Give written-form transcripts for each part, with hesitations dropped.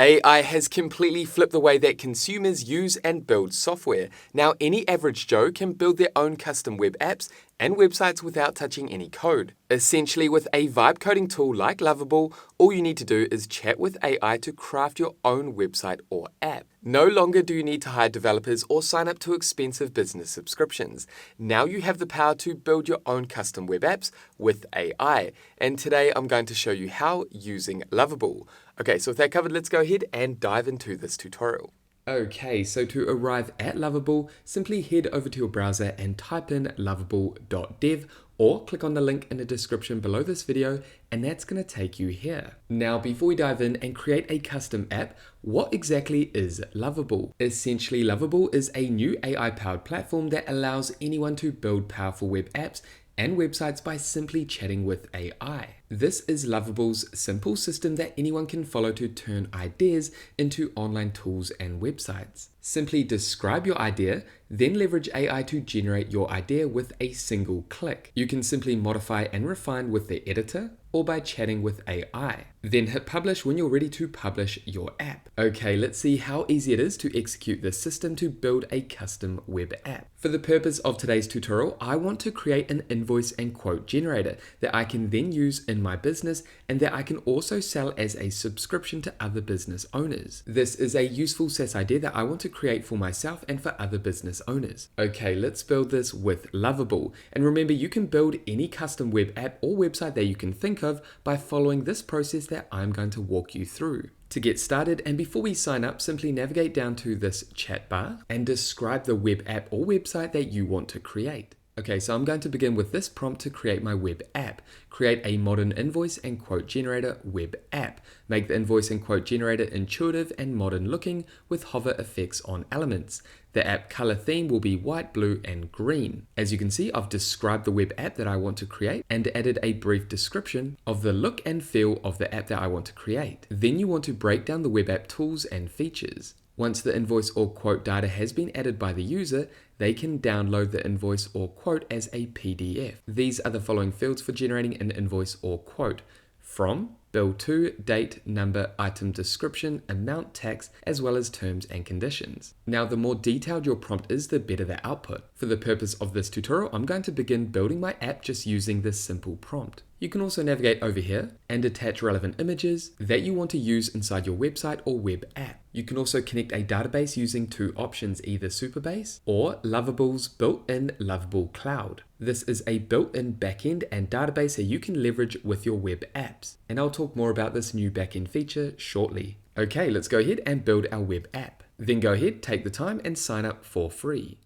AI has completely flipped the way that consumers use and build software. Now, any average Joe can build their own custom web apps and websites without touching any code. Essentially, with a vibe coding tool like Lovable, all you need to do is chat with AI to craft your own website or app. No longer do you need to hire developers or sign up to expensive business subscriptions. Now you have the power to build your own custom web apps with AI. And today I'm going to show you how using Lovable. Okay, so with that covered, let's go ahead and dive into this tutorial. Okay, so to arrive at Lovable, simply head over to your browser and type in lovable.dev or click on the link in the description below this video and that's going to take you here. Now, before we dive in and create a custom app, what exactly is Lovable? Essentially, Lovable is a new AI-powered platform that allows anyone to build powerful web apps and websites by simply chatting with AI. This is Lovable's simple system that anyone can follow to turn ideas into online tools and websites. Simply describe your idea, then leverage AI to generate your idea with a single click. You can simply modify and refine with the editor or by chatting with AI. Then hit publish when you're ready to publish your app. Okay, let's see how easy it is to execute this system to build a custom web app. For the purpose of today's tutorial, I want to create an invoice and quote generator that I can then use in my business and that I can also sell as a subscription to other business owners. This is a useful SaaS idea that I want to create for myself and for other business owners. Okay, let's build this with Lovable. And remember, you can build any custom web app or website that you can think of by following this process that I'm going to walk you through. To get started, and before we sign up, simply navigate down to this chat bar and describe the web app or website that you want to create. Okay, so I'm going to begin with this prompt to create my web app. Create a modern invoice and quote generator web app. Make the invoice and quote generator intuitive and modern looking with hover effects on elements. The app color theme will be white, blue, and green. As you can see, I've described the web app that I want to create and added a brief description of the look and feel of the app that I want to create. Then you want to break down the web app tools and features. Once the invoice or quote data has been added by the user, they can download the invoice or quote as a PDF. These are the following fields for generating an invoice or quote: from, bill to, date, number, item description, amount, tax, as well as terms and conditions. Now, the more detailed your prompt is, the better the output. For the purpose of this tutorial, I'm going to begin building my app just using this simple prompt. You can also navigate over here and attach relevant images that you want to use inside your website or web app. You can also connect a database using two options, either Supabase or Lovable's built-in Lovable Cloud. This is a built-in backend and database that you can leverage with your web apps. And I'll talk more about this new backend feature shortly. Okay, let's go ahead and build our web app. Then go ahead, take the time and sign up for free.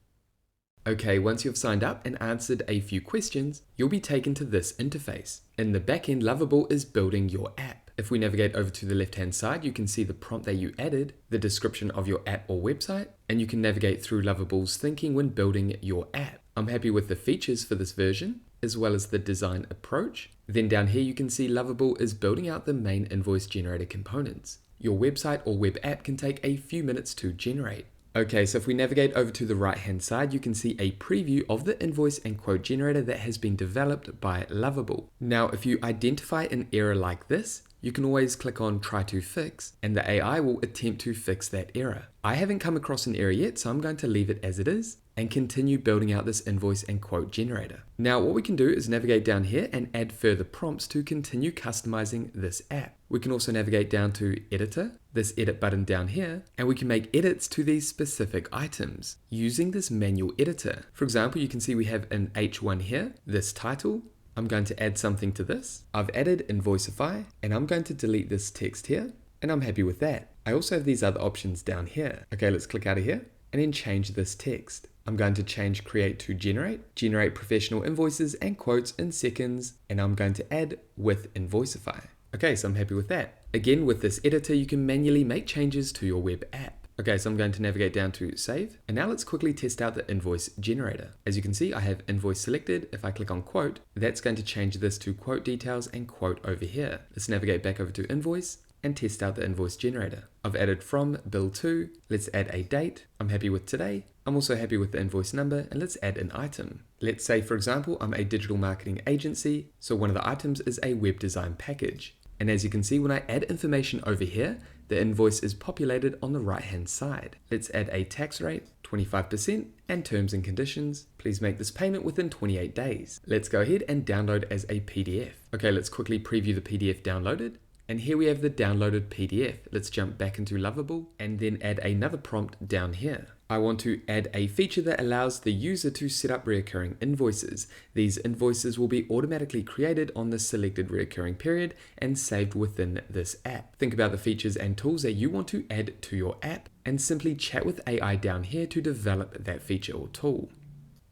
Okay, once you've signed up and answered a few questions, you'll be taken to this interface. In the backend, Lovable is building your app. If we navigate over to the left-hand side, you can see the prompt that you added, the description of your app or website, and you can navigate through Lovable's thinking when building your app. I'm happy with the features for this version, as well as the design approach. Then down here, you can see Lovable is building out the main invoice generator components. Your website or web app can take a few minutes to generate. Okay, so if we navigate over to the right-hand side, you can see a preview of the invoice and quote generator that has been developed by Lovable. Now, if you identify an error like this, you can always click on Try to Fix, and the AI will attempt to fix that error. I haven't come across an error yet, so I'm going to leave it as it is and continue building out this invoice and quote generator. Now, what we can do is navigate down here and add further prompts to continue customizing this app. We can also navigate down to Editor, this edit button down here, and we can make edits to these specific items using this manual editor. For example, you can see we have an H1 here, this title. I'm going to add something to this. I've added Invoicify, and I'm going to delete this text here, and I'm happy with that. I also have these other options down here. Okay, let's click out of here and then change this text. I'm going to change create to generate professional invoices and quotes in seconds, and I'm going to add with Invoicify. Okay, so I'm happy with that. Again, with this editor, you can manually make changes to your web app. Okay, so I'm going to navigate down to save, and now let's quickly test out the invoice generator. As you can see, I have invoice selected. If I click on quote, that's going to change this to quote details and quote over here. Let's navigate back over to invoice and test out the invoice generator. I've added from, bill to, let's add a date. I'm happy with today. I'm also happy with the invoice number, and let's add an item. Let's say, for example, I'm a digital marketing agency, so one of the items is a web design package. And as you can see, when I add information over here, the invoice is populated on the right hand side. Let's add a tax rate, 25%, and terms and conditions. Please make this payment within 28 days. Let's go ahead and download as a PDF. Okay, let's quickly preview the PDF downloaded. And here we have the downloaded PDF. Let's jump back into Lovable and then add another prompt down here. I want to add a feature that allows the user to set up recurring invoices. These invoices will be automatically created on the selected recurring period and saved within this app. Think about the features and tools that you want to add to your app and simply chat with AI down here to develop that feature or tool.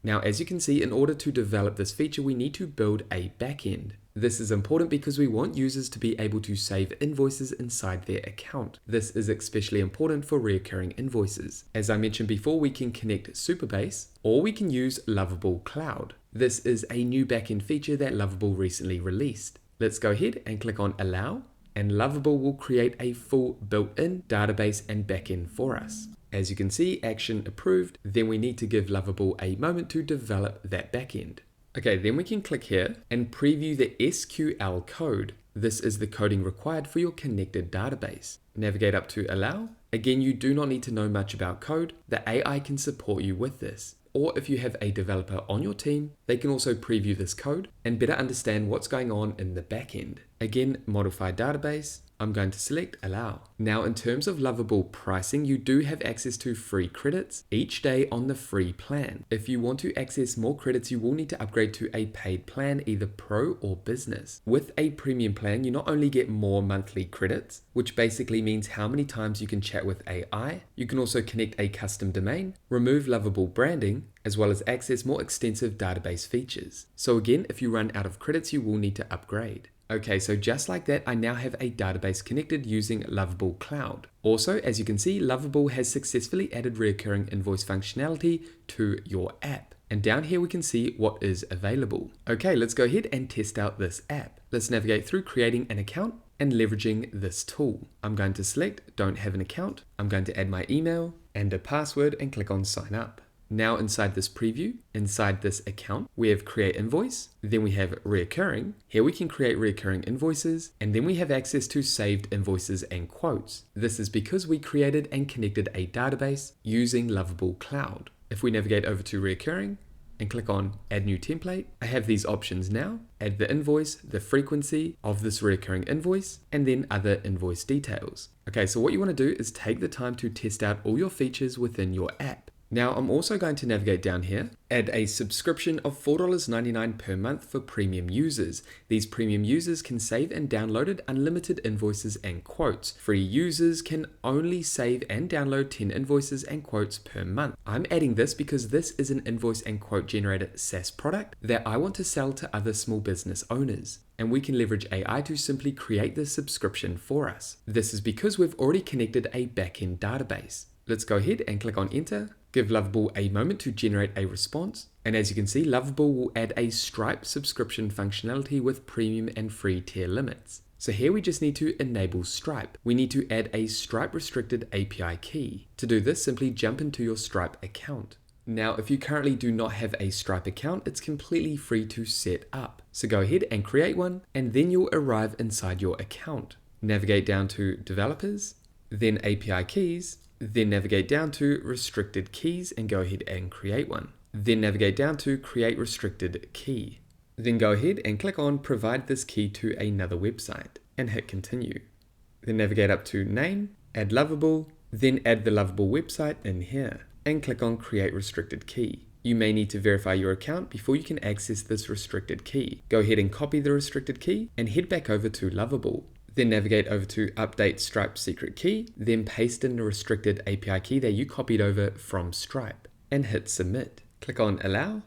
Now, as you can see, in order to develop this feature, we need to build a backend. This is important because we want users to be able to save invoices inside their account. This is especially important for recurring invoices. As I mentioned before, we can connect Supabase or we can use Lovable Cloud. This is a new backend feature that Lovable recently released. Let's go ahead and click on Allow, and Lovable will create a full built-in database and backend for us. As you can see, action approved. Then we need to give Lovable a moment to develop that backend. Okay, then we can click here and preview the SQL code. This is the coding required for your connected database. Navigate up to Allow. Again, you do not need to know much about code. The AI can support you with this. Or if you have a developer on your team, they can also preview this code and better understand what's going on in the backend. Again, modify database. I'm going to select Allow. Now, in terms of Lovable pricing, you do have access to free credits each day on the free plan. If you want to access more credits, you will need to upgrade to a paid plan, either Pro or Business. With a premium plan, you not only get more monthly credits, which basically means how many times you can chat with AI, you can also connect a custom domain, remove Lovable branding, as well as access more extensive database features. So again, if you run out of credits, you will need to upgrade. Okay, so just like that, I now have a database connected using Lovable Cloud. Also, as you can see, Lovable has successfully added recurring invoice functionality to your app. And down here we can see what is available. Okay, let's go ahead and test out this app. Let's navigate through creating an account and leveraging this tool. I'm going to select Don't Have an Account. I'm going to add my email and a password and click on Sign Up. Now inside this preview, inside this account, we have create invoice, then we have recurring. Here we can create recurring invoices, and then we have access to saved invoices and quotes. This is because we created and connected a database using Lovable Cloud. If we navigate over to recurring and click on add new template, I have these options now. Add the invoice, the frequency of this recurring invoice, and then other invoice details. Okay, so what you want to do is take the time to test out all your features within your app. Now I'm also going to navigate down here, add a subscription of $4.99 per month for premium users. These premium users can save and download unlimited invoices and quotes. Free users can only save and download 10 invoices and quotes per month. I'm adding this because this is an invoice and quote generator SaaS product that I want to sell to other small business owners. And we can leverage AI to simply create this subscription for us. This is because we've already connected a backend database. Let's go ahead and click on enter. Give Lovable a moment to generate a response. And as you can see, Lovable will add a Stripe subscription functionality with premium and free tier limits. So here we just need to enable Stripe. We need to add a Stripe restricted API key. To do this, simply jump into your Stripe account. Now, if you currently do not have a Stripe account, it's completely free to set up. So go ahead and create one, and then you'll arrive inside your account. Navigate down to Developers, then API Keys, then navigate down to Restricted Keys and go ahead and create one. Then navigate down to Create Restricted Key. Then go ahead and click on Provide this key to another website and hit Continue. Then navigate up to Name, add Lovable, then add the Lovable website in here and click on Create Restricted Key. You may need to verify your account before you can access this restricted key. Go ahead and copy the restricted key and head back over to Lovable. Then navigate over to Update Stripe Secret Key, then paste in the restricted API key that you copied over from Stripe and hit Submit. Click on Allow.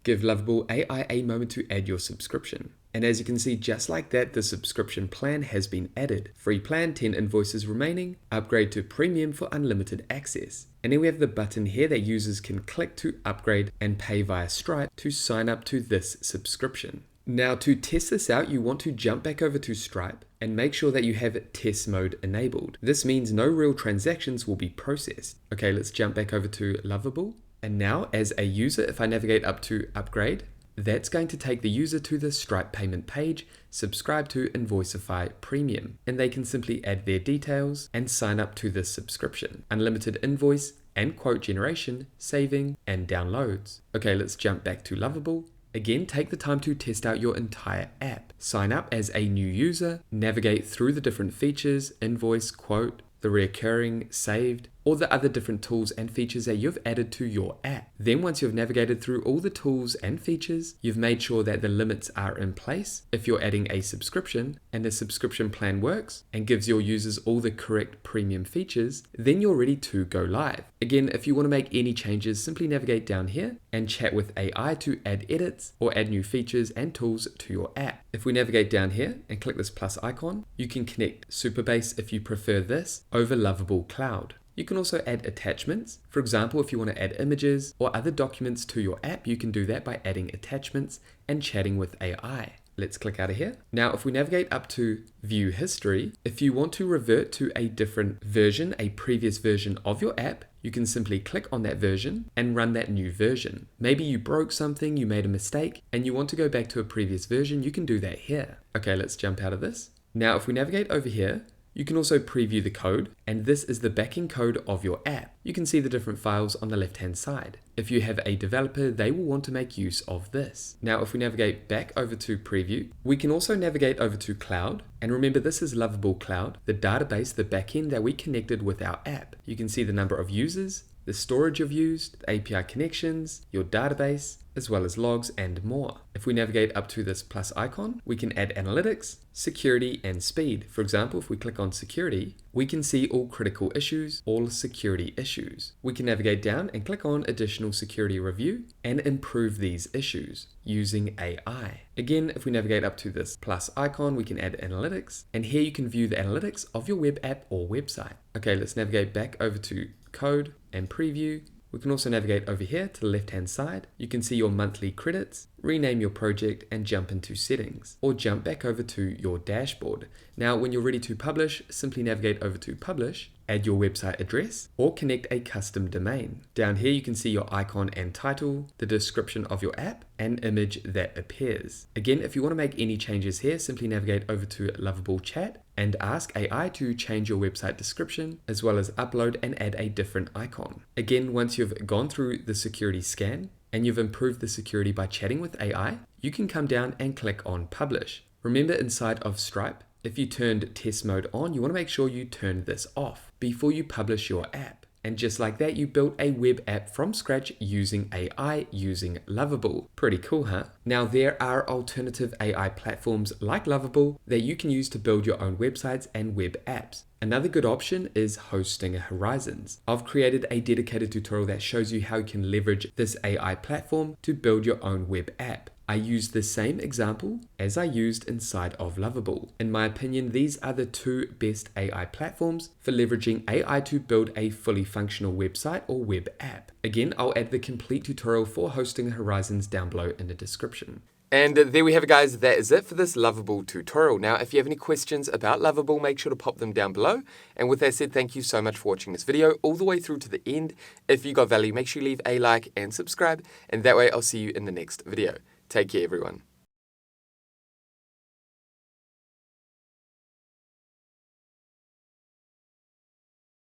Give Lovable AI a moment to add your subscription. And as you can see, just like that, the subscription plan has been added. Free plan, 10 invoices remaining. Upgrade to premium for unlimited access. And then we have the button here that users can click to upgrade and pay via Stripe to sign up to this subscription. Now to test this out, you want to jump back over to Stripe and make sure that you have test mode enabled. This means no real transactions will be processed. Okay, let's jump back over to Lovable. And now as a user, if I navigate up to upgrade, That's going to take the user to the Stripe payment page, subscribe to Invoicify Premium, and they can simply add their details and sign up to this subscription. Unlimited invoice and quote generation, saving, and downloads. Okay, let's jump back to Lovable. Again, take the time to test out your entire app. Sign up as a new user, navigate through the different features, invoice, quote, the recurring, saved, or the other different tools and features that you've added to your app. Then once you've navigated through all the tools and features, you've made sure that the limits are in place if you're adding a subscription and the subscription plan works and gives your users all the correct premium features, then you're ready to go live. Again, if you want to make any changes, simply navigate down here and chat with AI to add edits or add new features and tools to your app. If we navigate down here and click this plus icon, you can connect Supabase if you prefer this over Lovable Cloud. You can also add attachments. For example, if you want to add images or other documents to your app, you can do that by adding attachments and chatting with AI. Let's click out of here. Now, if we navigate up to View History, if you want to revert to a different version, a previous version of your app, you can simply click on that version and run that new version. Maybe you broke something, you made a mistake, and you want to go back to a previous version, you can do that here. Okay, let's jump out of this. Now, if we navigate over here, you can also preview the code, and this is the backing code of your app. You can see the different files on the left-hand side. If you have a developer, they will want to make use of this. Now, if we navigate back over to preview, we can also navigate over to cloud. And remember, this is Lovable Cloud, the database, the backend that we connected with our app. You can see the number of users, the storage you've used, the API connections, your database, as well as logs and more. If we navigate up to this plus icon, we can add analytics, security, and speed. For example, if we click on security, we can see all critical issues, all security issues. We can navigate down and click on additional security review and improve these issues using AI. Again, if we navigate up to this plus icon, we can add analytics, and here you can view the analytics of your web app or website. Okay, let's navigate back over to code and preview. We can also navigate over here to the left-hand side. You can see your monthly credits, rename your project, and jump into settings, or jump back over to your dashboard. Now, when you're ready to publish, simply navigate over to publish, add your website address, or connect a custom domain. Down here, you can see your icon and title, the description of your app, and image that appears. Again, if you want to make any changes here, simply navigate over to Lovable Chat and ask AI to change your website description, as well as upload and add a different icon. Again, once you've gone through the security scan and you've improved the security by chatting with AI, you can come down and click on Publish. Remember, inside of Stripe, if you turned test mode on, you want to make sure you turn this off before you publish your app. And just like that, you built a web app from scratch using AI, using Lovable. Pretty cool, huh? Now, there are alternative AI platforms like Lovable that you can use to build your own websites and web apps. Another good option is Hosting Horizons. I've created a dedicated tutorial that shows you how you can leverage this AI platform to build your own web app. I used the same example as I used inside of Lovable. In my opinion, these are the two best AI platforms for leveraging AI to build a fully functional website or web app. Again, I'll add the complete tutorial for Hosting Horizons down below in the description. And there we have it, guys. That is it for this Lovable tutorial. Now, if you have any questions about Lovable, make sure to pop them down below. And with that said, thank you so much for watching this video all the way through to the end. If you got value, make sure you leave a like and subscribe. And that way, I'll see you in the next video. Take care, everyone.